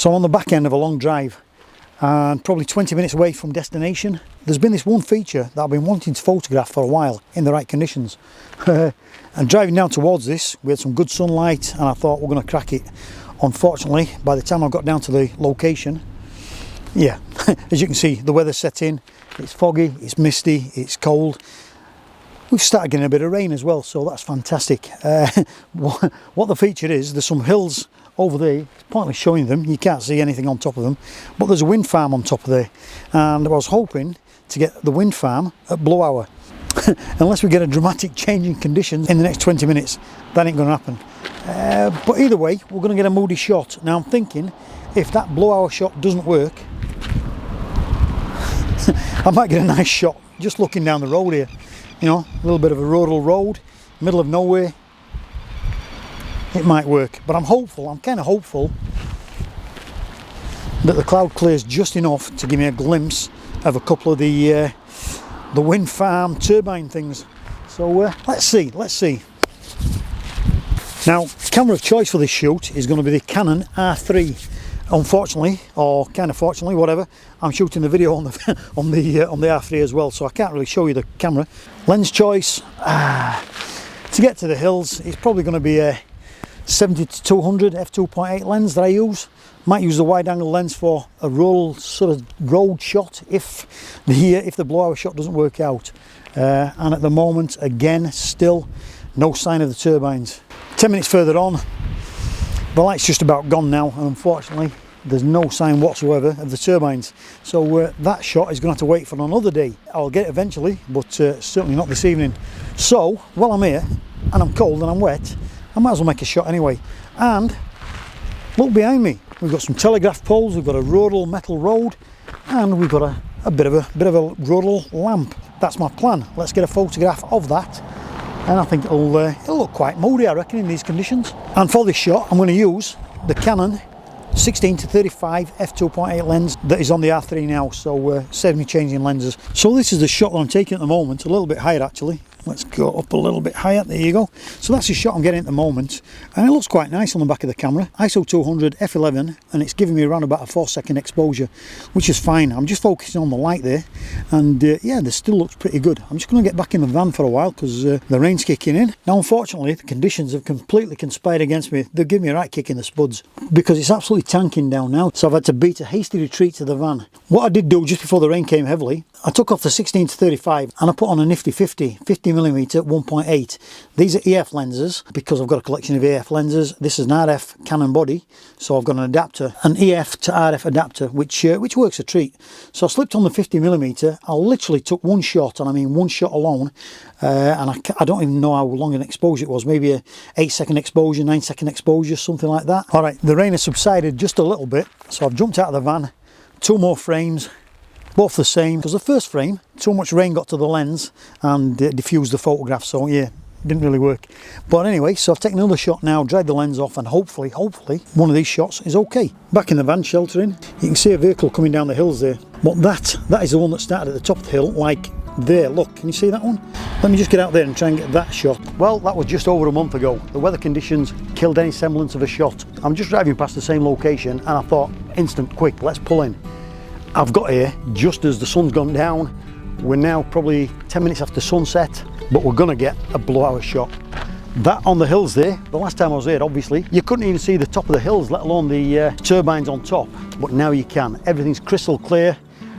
So I'm on the back end of a long drive and probably 20 minutes away from destination. There's been this one feature that I've been wanting to photograph for a while in the right conditions. And driving down towards this, we had some good sunlight and I thought we're going to crack it. Unfortunately, by the time I got down to the location, yeah, as you can see, the weather's set in. It's foggy, it's misty, it's cold. We've started getting a bit of rain as well, so that's fantastic. What the feature is, there's some hills over there. It's pointless showing them, you can't see anything on top of them, but there's a wind farm on top of there, and I was hoping to get the wind farm at blow hour. Unless we get a dramatic change in conditions in the next 20 minutes, that ain't going to happen. But either way, we're going to get a moody shot. Now I'm thinking, if that blow hour shot doesn't work, I might get a nice shot just looking down the road here. You know, a little bit of a rural road, middle of nowhere. It might work, but I'm hopeful, I'm kind of hopeful that the cloud clears just enough to give me a glimpse of a couple of the wind farm turbine things. So let's see. Now, camera of choice for this shoot is going to be the Canon R3. Unfortunately, or kind of fortunately, whatever, I'm shooting the video on the on the R3 as well, so I can't really show you the camera. Lens choice, to get to the hills, it's probably going to be a 70-200 f2.8 lens that I use. Might use the wide angle lens for a rural sort of road shot if the blow hour shot doesn't work out. And at the moment, again, still no sign of the turbines. 10 minutes further on, the light's just about gone now, and unfortunately there's no sign whatsoever of the turbines. So that shot is going to have to wait for another day. I'll get it eventually, but certainly not this evening. So while I'm here and I'm cold and I'm wet, I might as well make a shot anyway. And look behind me, we've got some telegraph poles, we've got a rural metal road, and we've got a bit of a rural lamp. That's my plan. Let's get a photograph of that. And I think it'll look quite moody, I reckon, in these conditions. And for this shot, I'm going to use the Canon 16-35 f2.8 lens that is on the R3 now, so save me changing lenses. So this is the shot that I'm taking at the moment, a little bit higher actually. Let's go up a little bit higher, there you go. So that's the shot I'm getting at the moment, and it looks quite nice on the back of the camera. ISO 200 f11, and it's giving me around about a 4-second exposure, which is fine. I'm just focusing on the light there, and yeah, this still looks pretty good. I'm just going to get back in the van for a while because the rain's kicking in. Now unfortunately the conditions have completely conspired against me. They'll give me a right kick in the spuds because it's absolutely tanking down now, so I've had to beat a hasty retreat to the van. What I did do just before the rain came heavily, I took off the 16-35 and I put on a nifty 50mm 1.8. These are EF lenses because I've got a collection of EF lenses. This is an RF Canon body, so I've got an adapter, an EF to RF adapter, which works a treat. So I slipped on the 50mm. I literally took one shot, and I mean one shot alone, and I don't even know how long an exposure it was. Maybe a 8-second exposure, 9-second exposure, something like that. All right, the rain has subsided just a little bit, so I've jumped out of the van. 2 more frames. Both the same, because the first frame, too much rain got to the lens and diffused the photograph, so yeah, didn't really work. But anyway, so I've taken another shot now, dried the lens off, and hopefully one of these shots is okay. Back in the van sheltering, you can see a vehicle coming down the hills there, but that is the one that started at the top of the hill, like there. Look, can you see that one? Let me just get out there and try and get that shot. Well, that was just over a month ago. The weather conditions killed any semblance of a shot. I'm just driving past the same location and I thought, instant, quick, let's pull in. I've got here just as the sun's gone down. We're now probably 10 minutes after sunset, but we're gonna get a blow-hour shot. That on the hills there, the last time I was here, obviously, you couldn't even see the top of the hills, let alone the turbines on top, but now you can. Everything's crystal clear.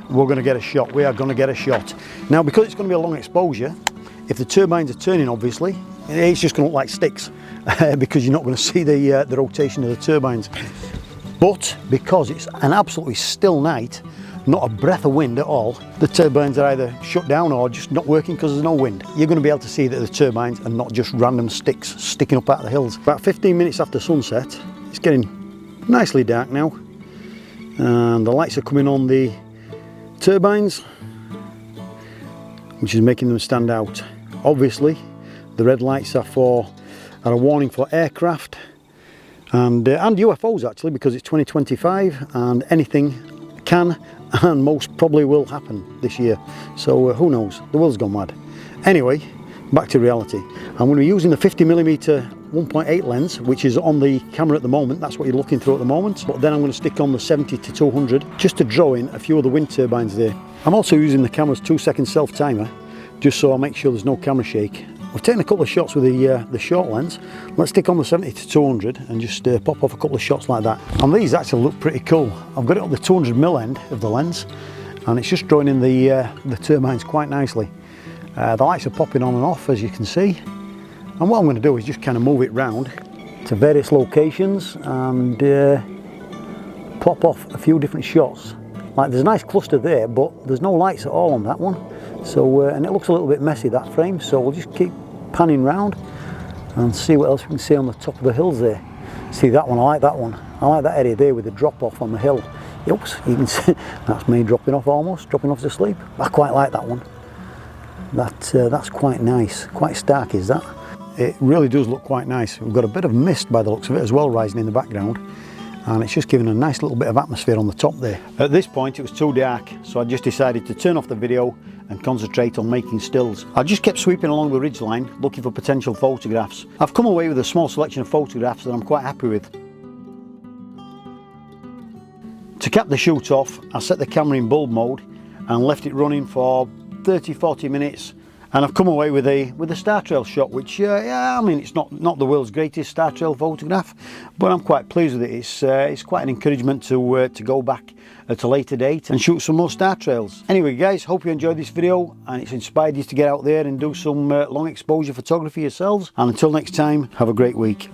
We're gonna get a shot. We are gonna get a shot. Now, because it's gonna be a long exposure, if the turbines are turning, obviously, it's just gonna look like sticks because you're not gonna see the rotation of the turbines. But because it's an absolutely still night, not a breath of wind at all, the turbines are either shut down or just not working because there's no wind. You're going to be able to see that the turbines are not just random sticks sticking up out of the hills. About 15 minutes after sunset, it's getting nicely dark now, and the lights are coming on the turbines, which is making them stand out. Obviously, the red lights are a warning for aircraft and UFOs actually, because it's 2025 and anything can and most probably will happen this year. So who knows, the world's gone mad. Anyway, back to reality. I'm going to be using the 50mm 1.8 lens, which is on the camera at the moment. That's what you're looking through at the moment. But then I'm going to stick on the 70 to 200 just to draw in a few of the wind turbines there. I'm also using the camera's 2-second self timer just so I'll make sure there's no camera shake. We've taken a couple of shots with the short lens. Let's stick on the 70 to 200 and just pop off a couple of shots like that. And these actually look pretty cool. I've got it on the 200mm end of the lens, and it's just drawing in the turbines quite nicely. The lights are popping on and off, as you can see. And what I'm going to do is just kind of move it round to various locations and pop off a few different shots. Like, there's a nice cluster there, but there's no lights at all on that one. So, and it looks a little bit messy, that frame, so we'll just keep panning round and see what else we can see on the top of the hills there. See that one, I like that one. I like that area there with the drop off on the hill. Oops, you can see, that's me dropping off almost, dropping off to sleep. I quite like that one. That's quite nice, quite stark is that. It really does look quite nice. We've got a bit of mist by the looks of it as well rising in the background, and it's just giving a nice little bit of atmosphere on the top there. At this point it was too dark, so I just decided to turn off the video and concentrate on making stills. I just kept sweeping along the ridgeline looking for potential photographs. I've come away with a small selection of photographs that I'm quite happy with. To cap the shoot off, I set the camera in bulb mode and left it running for 30-40 minutes, and I've come away with a star trail shot, which yeah, I mean, it's not the world's greatest star trail photograph, but I'm quite pleased with it. It's quite an encouragement to go back at a later date and shoot some more star trails. Anyway guys, hope you enjoyed this video and it's inspired you to get out there and do some long exposure photography yourselves, and until next time, have a great week.